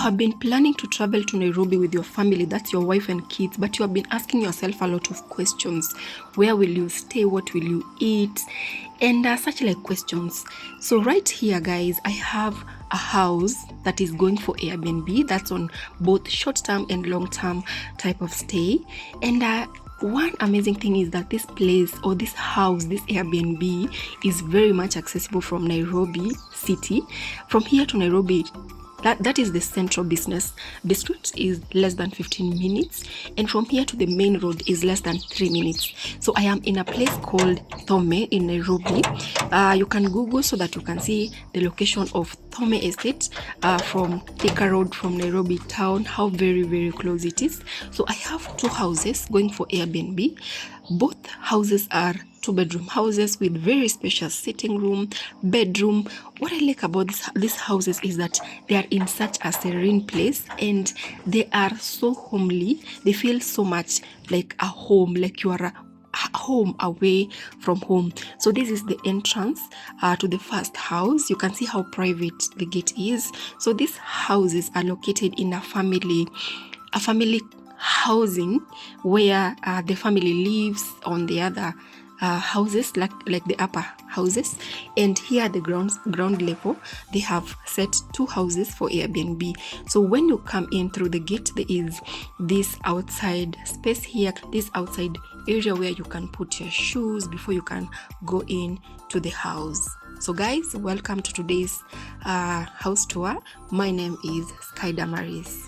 have been planning to travel to Nairobi with your family, that's your wife and kids, but you have been asking yourself a lot of questions. Where will you stay? What will you eat? And such like questions. So right here, guys, I have a house that is going for Airbnb. That's on both short-term and long-term type of stay. And one amazing thing is that this place or this house, this Airbnb, is very much accessible from Nairobi city. From here to Nairobi, that is the central business district, is less than 15 minutes, and from here to the main road is less than 3 minutes. So I am in a place called Thome in Nairobi. You can Google so that you can see the location of Thome Estate from Thika Road, from Nairobi town, how very, very close it is. So I have two houses going for Airbnb. Both houses are 2-bedroom houses with very spacious sitting room, bedroom. What I like about these houses is that they are in such a serene place and they are so homely. They feel so much like a home, like you are home away from home. So this is the entrance to the first house. You can see how private the gate is. So these houses are located in a family housing where the family lives on the other houses, like the upper houses, and here at the ground level they have set two houses for Airbnb. So when you come in through the gate, there is this outside space here, this outside area where you can put your shoes before you can go in to the house. So guys, welcome to today's house tour. My name is Sky Damaris.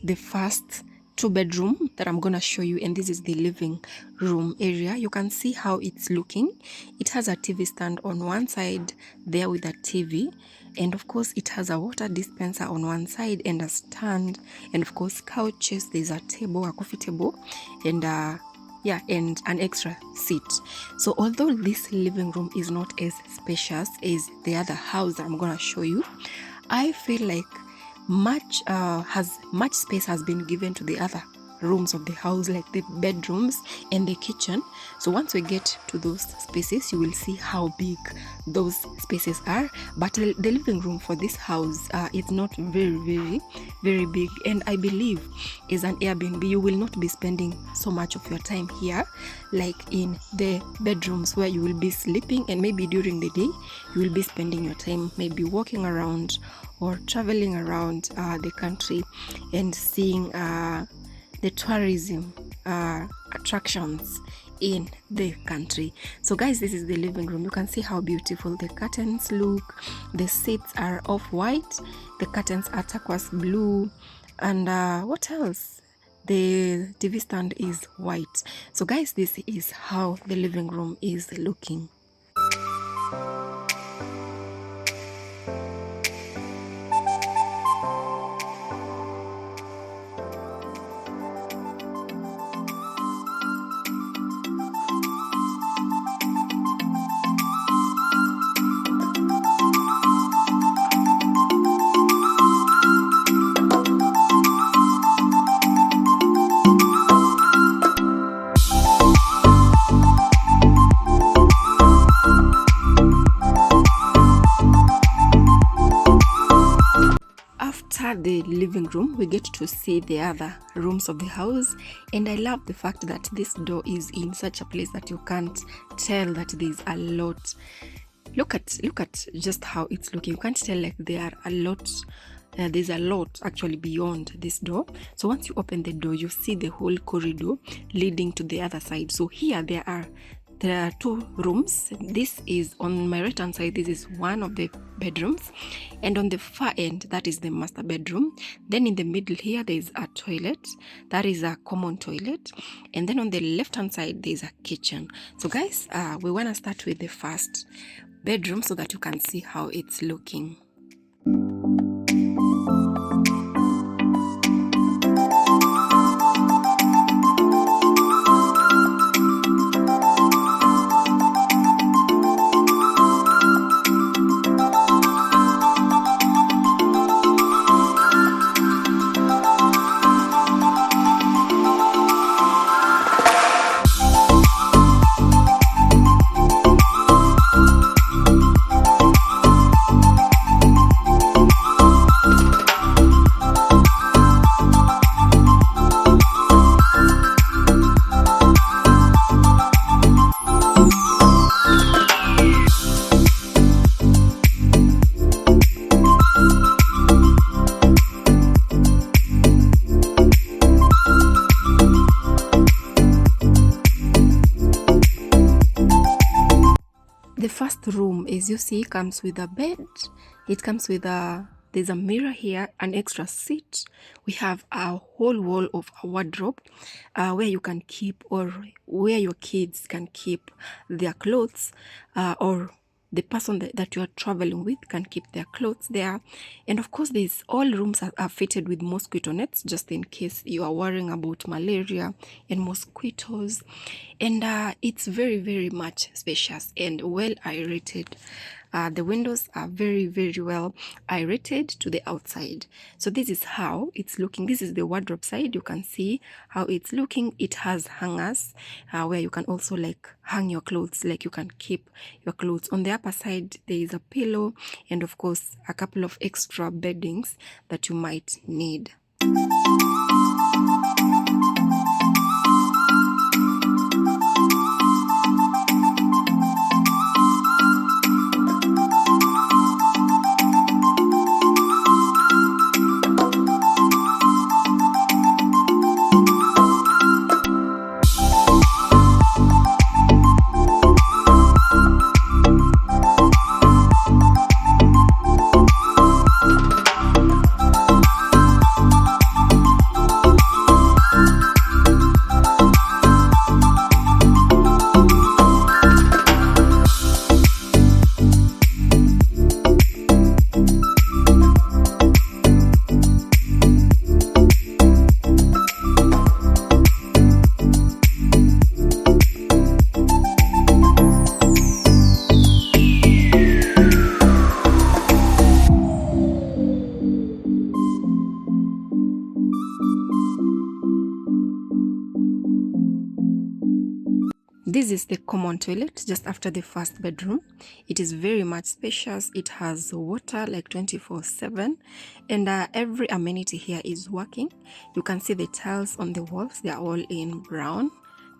The first 2-bedroom that I'm gonna show you, and this is the living room area. You can see how it's looking. It has a TV stand on one side there with a TV, and of course it has a water dispenser on one side and a stand, and of course couches. There's a table, a coffee table, and and an extra seat. So although this living room is not as spacious as the other house that I'm gonna show you, I feel like much space has been given to the other rooms of the house, like the bedrooms and the kitchen. So once we get to those spaces, you will see how big those spaces are. But the living room for this house is not very big, and I believe as an Airbnb you will not be spending so much of your time here like in the bedrooms where you will be sleeping, and maybe during the day you will be spending your time maybe walking around or traveling around the country and seeing the tourism attractions in the country. So guys, this is the living room. You can see how beautiful the curtains look. The seats are off-white, the curtains are turquoise blue, and what else? The TV stand is white. So guys, this is how the living room is looking. the living room, we get to see the other rooms of the house, and I love the fact that this door is in such a place that you can't tell that there's a lot. Look at just how it's looking. You can't tell like there are a lot. There's a lot actually beyond this door. So once you open the door, you see the whole corridor leading to the other side. So here there are 2 rooms. This is on my right hand side. This is one of the bedrooms, and on the far end, that is the master bedroom. Then in the middle here, there is a toilet. That is a common toilet. And then on the left hand side, there is a kitchen. So guys, we want to start with the first bedroom so that you can see how it's looking. The first room, as you see, comes with a bed. It comes with there's a mirror here, an extra seat. We have a whole wall of a wardrobe where you can keep, or where your kids can keep their clothes, or the person that you are traveling with can keep their clothes there. And of course, all rooms are fitted with mosquito nets, just in case you are worrying about malaria and mosquitoes. And it's very, very much spacious and well aerated. The windows are very, very well aerated to the outside. So this is how it's looking. This is the wardrobe side. You can see how it's looking. It has hangers where you can also like hang your clothes, like you can keep your clothes. On the upper side, there is a pillow and of course a couple of extra beddings that you might need. This is the common toilet just after the first bedroom. It is very much spacious. It has water like 24/7, and every amenity here is working. You can see the tiles on the walls. They are all in brown,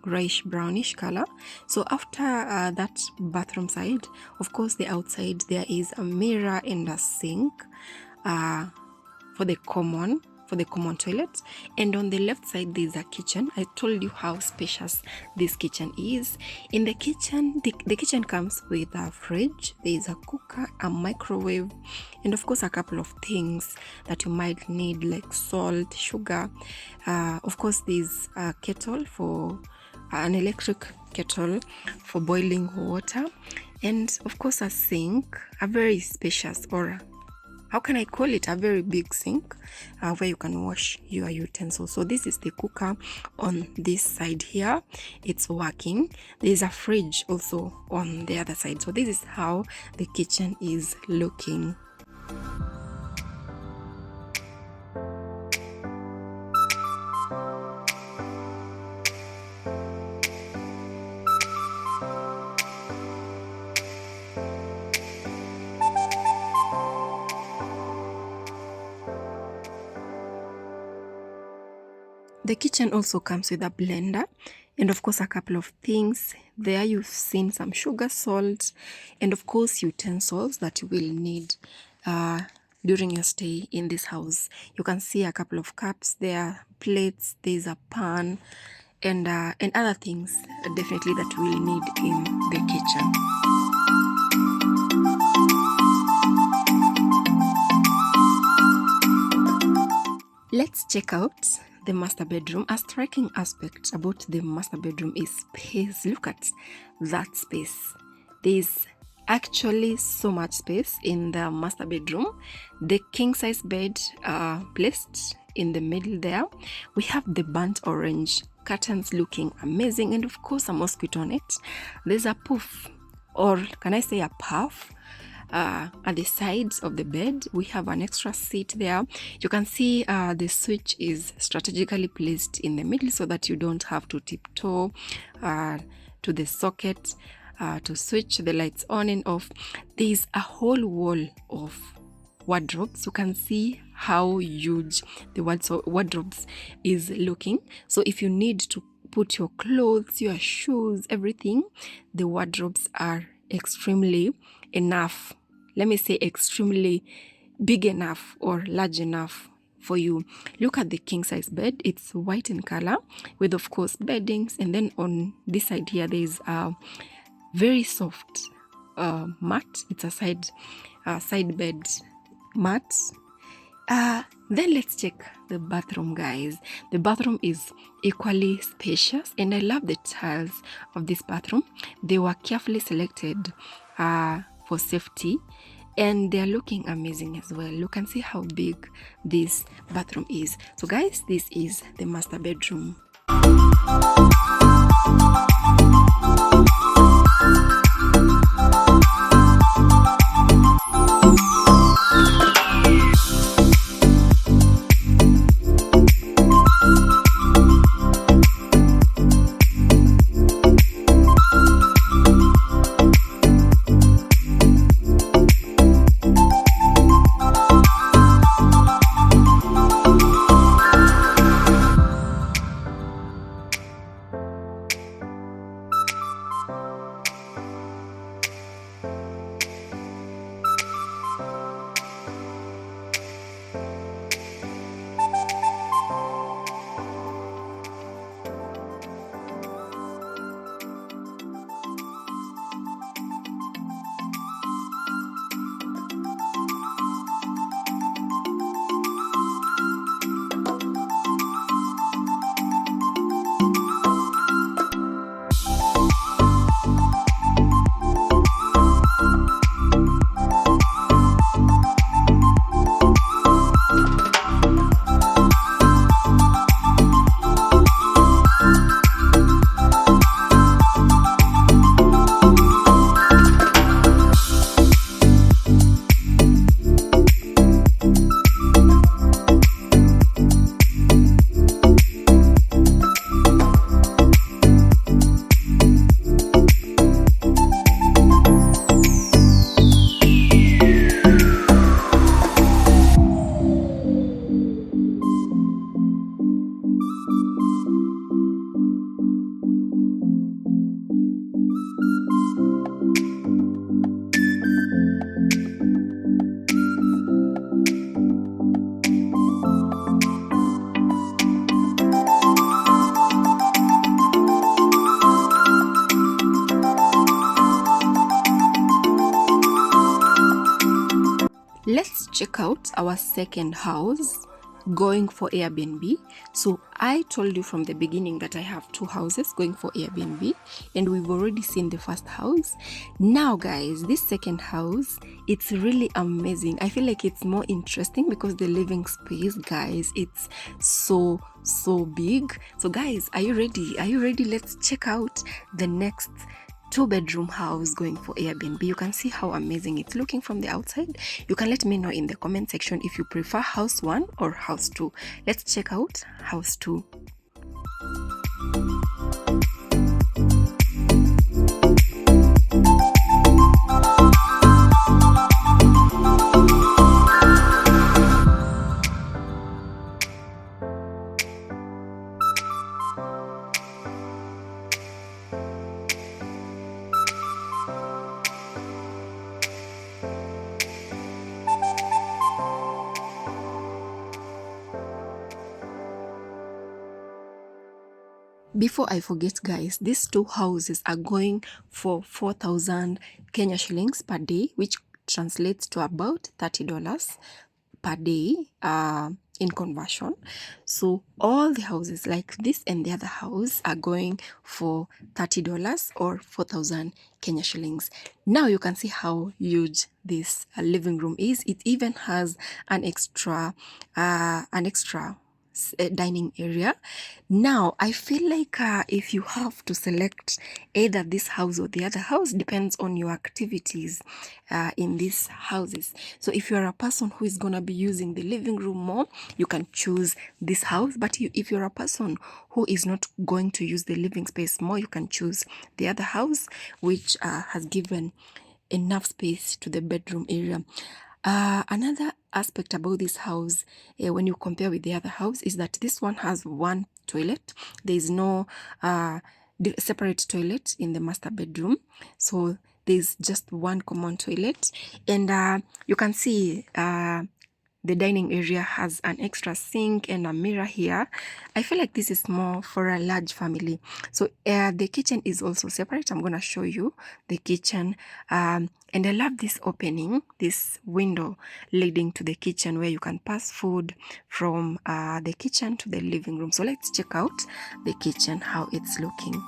grayish brownish color. So after that bathroom side, of course the outside there is a mirror and a sink for the common toilet, and on the left side there's a kitchen. I told you how spacious this kitchen is. In the kitchen, the kitchen comes with a fridge, there's a cooker, a microwave, and of course a couple of things that you might need like salt, sugar. Of course there's a kettle, for an electric kettle for boiling water, and of course a sink, a very spacious, or how can I call it, a very big sink where you can wash your utensils. So this is the cooker on this side here. It's working. There's a fridge also on the other side. So this is how the kitchen is looking. The kitchen also comes with a blender and of course a couple of things. There you've seen some sugar, salt, and of course utensils that you will need during your stay in this house. You can see a couple of cups there, plates, there's a pan, and other things definitely that we'll need in the kitchen. Let's check out the master bedroom. A striking aspect about the master bedroom is space. Look at that space. There's actually so much space in the master bedroom. The king size bed placed in the middle there. We have the burnt orange curtains looking amazing, and of course a mosquito net. There's a puff, or can I say a puff, at the sides of the bed. We have an extra seat there. You can see the switch is strategically placed in the middle so that you don't have to tiptoe to the socket to switch the lights on and off. There's a whole wall of wardrobes. You can see how huge the wardrobes is looking. So if you need to put your clothes, your shoes, everything, the wardrobes are extremely enough. Let me say extremely big enough or large enough for you. Look at the king size bed. It's white in color with of course beddings, and then on this side here there is a very soft mat. It's a side bed mat. Then let's check the bathroom, guys. The bathroom is equally spacious, and I love the tiles of this bathroom. They were carefully selected for safety, and they're looking amazing as well. You can see how big this bathroom is. So guys, this is the master bedroom. Let's check out our second house going for Airbnb. So I told you from the beginning that I have two houses going for Airbnb, and we've already seen the first house. Now guys, this second house, it's really amazing. I feel like it's more interesting because the living space, guys, it's so big. So guys, are you ready? Let's check out the next two-bedroom house going for Airbnb. You can see how amazing it's looking from the outside. You can let me know in the comment section if you prefer house 1 or house 2. Let's check out house 2. Before I forget, guys, these two houses are going for 4,000 Kenya shillings per day, which translates to about $30 per day in conversion. So all the houses like this and the other house are going for $30 or 4,000 Kenya shillings. Now you can see how huge this living room is. It even has an extra dining area. Now I feel like if you have to select either this house or the other house, depends on your activities in these houses. So if you are a person who is gonna be using the living room more, you can choose this house. But if you're a person who is not going to use the living space more, you can choose the other house, which has given enough space to the bedroom area. Another aspect about this house, when you compare with the other house, is that this one has one toilet. There is no separate toilet in the master bedroom, so there's just one common toilet. And you can see the dining area has an extra sink and a mirror here. I feel like this is more for a large family. So the kitchen is also separate. I'm going to show you the kitchen. And I love this opening, this window leading to the kitchen where you can pass food from the kitchen to the living room. So let's check out the kitchen, how it's looking.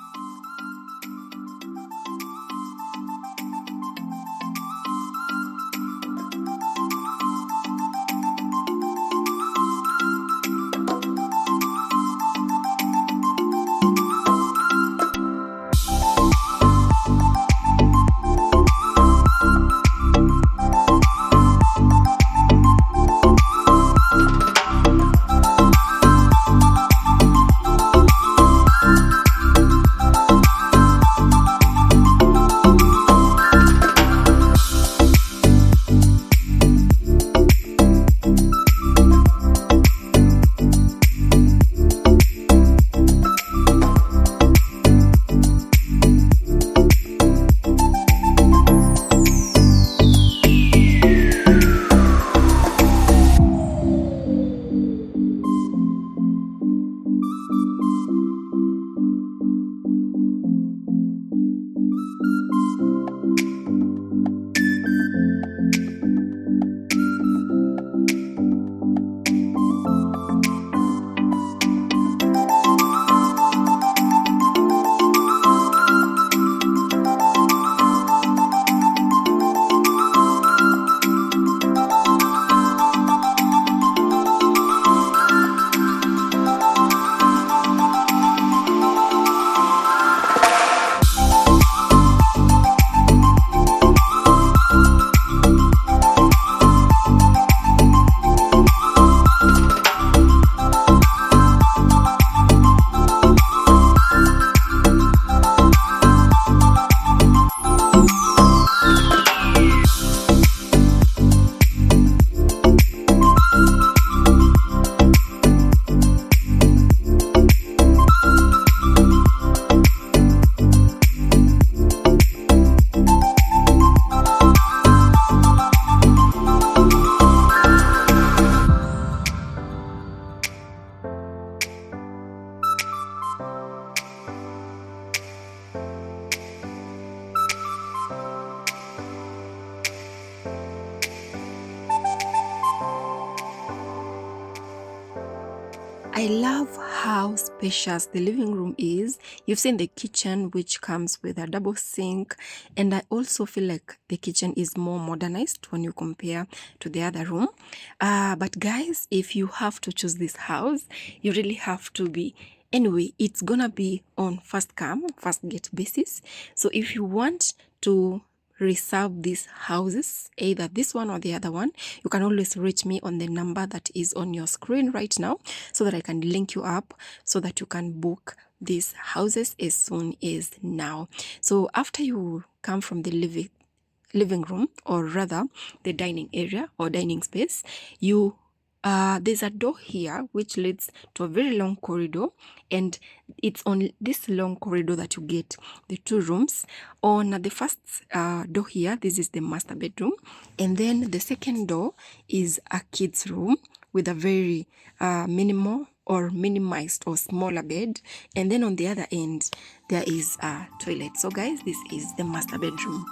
I love how spacious the living room is. You've seen the kitchen, which comes with a double sink, and I also feel like the kitchen is more modernized when you compare to the other room. But guys, if you have to choose this house, you really have to be. Anyway, it's gonna be on first come, first get basis. So if you want to reserve these houses, either this one or the other one, you can always reach me on the number that is on your screen right now, so that I can link you up so that you can book these houses as soon as now. So after you come from the living room, or rather the dining area or dining space, you there's a door here which leads to a very long corridor, and it's on this long corridor that you get the two rooms. On the first door here, this is the master bedroom, and then the second door is a kid's room with a very minimal or minimized or smaller bed, and then on the other end there is a toilet. So guys, this is the master bedroom.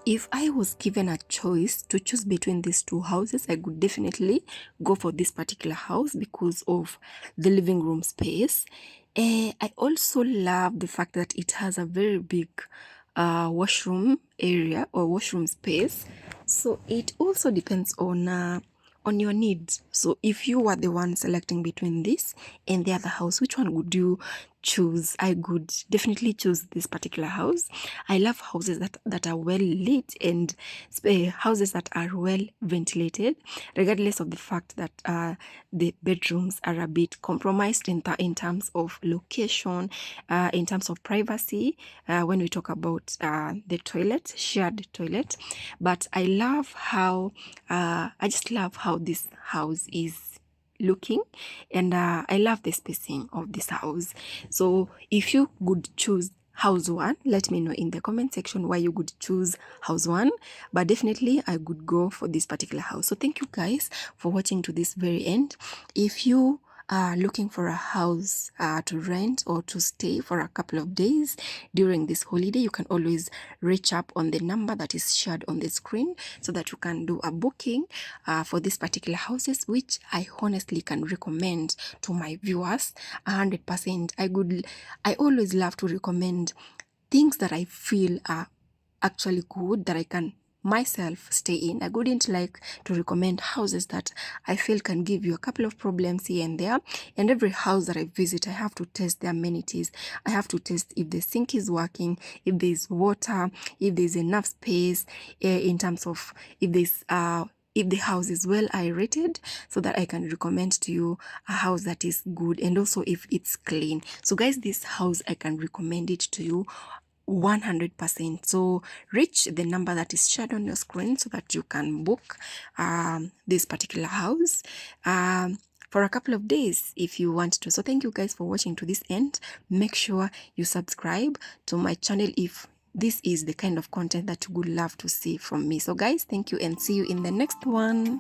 If I was given a choice to choose between these two houses, I would definitely go for this particular house because of the living room space. I also love the fact that it has a very big washroom area or washroom space. So it also depends on your needs. So if you were the one selecting between this and the other house, which one would you choose? I would definitely choose this particular house. I love houses that are well lit and houses that are well ventilated, regardless of the fact that the bedrooms are a bit compromised in terms of location, in terms of privacy, when we talk about the toilet, shared toilet. But I love how I just love how this house is looking, and I love the spacing of this house. So if you would choose house one, let me know in the comment section why you would choose house one, but definitely I would go for this particular house. So thank you guys for watching to this very end. If you are looking for a house to rent or to stay for a couple of days during this holiday, you can always reach up on the number that is shared on the screen so that you can do a booking for these particular houses, which I honestly can recommend to my viewers 100%. I always love to recommend things that I feel are actually good, that I can myself stay in. I wouldn't like to recommend houses that I feel can give you a couple of problems here and there. And every house that I visit, I have to test the amenities. I have to test if the sink is working, if there's water, if there's enough space, in terms of if the house is well aerated, so that I can recommend to you a house that is good, and also if it's clean. So guys, this house, I can recommend it to you 100%. So reach the number that is shared on your screen so that you can book this particular house for a couple of days if you want to. So thank you guys for watching to this end. Make sure you subscribe to my channel if this is the kind of content that you would love to see from me. So guys, thank you and see you in the next one.